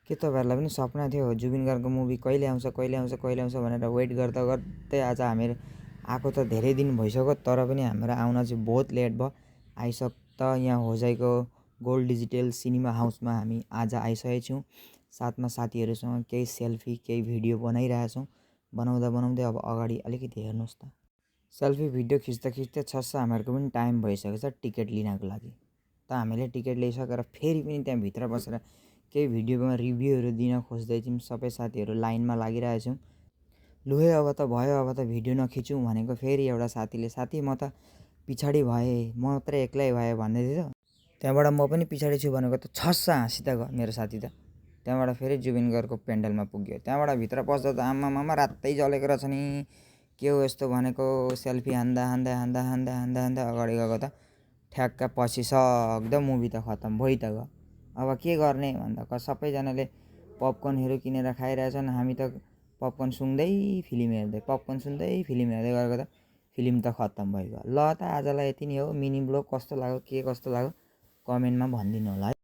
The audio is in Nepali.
के तपाईँहरूलाई पनि सपना थियो जुबिन गार्गको मुभी कहिले आउँछ भनेर वेट गर्दा गर्दै आज हामीहरू आएको त धेरै दिन भइसक्यो, तर पनि हाम्रो आउन चाहिँ बहुत लेट भयो। आइसक्दा यहाँ होजाइको गोल्ड डिजिटल सिनेमा हाउसमा हामी आज आइसकेको छौँ। साथमा साथीहरूसँग केही सेल्फी केही भिडियो बनाइरहेछौँ। बनाउँदै अब अगाडि अलिकति हेर्नुहोस् त। सेल्फी भिडियो खिच्दा छस्स हामीहरूको पनि टाइम भइसकेको छ टिकट लिनको लागि। त हामीले टिकट लिइसकेर फेरि पनि त्यहाँभित्र बसेर केही भिडियोमा रिभ्यूहरू दिन खोज्दै छौँ। सबै साथीहरू लाइनमा लागिरहेछौँ। लु है अब त भयो, अब त भिडियो नखिचौँ भनेको फेरि एउटा साथीले साथी म त पछाडि भएँ, म मात्रै एक्लै भएँ भन्दै थियो। त्यहाँबाट म पनि पछाडि छु भनेको त छस्स हाँसी त गयो मेरो साथी त। त्यहाँबाट फेरि जुबिन गार्गको पेन्डलमा पुग्यो। त्यहाँबाट भित्र पस्दा त आम्मामा रातै जलेको रहेछ नि। के हो यस्तो भनेको सेल्फी हान्दा अगाडि गएको त ठ्याक्क पछि सक्दो मुभी त खत्तम भइ त गयो। अब के गर्ने भन्दा सबैजनाले पपकर्नहरू किनेर खाइरहेछन्, हामी त पपकर्न सुँग्दै फिल्म हेर्दै गएको त फिल्म त खत्तम भइगयो। ल त आजलाई यति नै हो। मिनी ब्लग कस्तो लाग्यो कस्तो लाग्यो कमेन्टमा भनिदिनु होला है।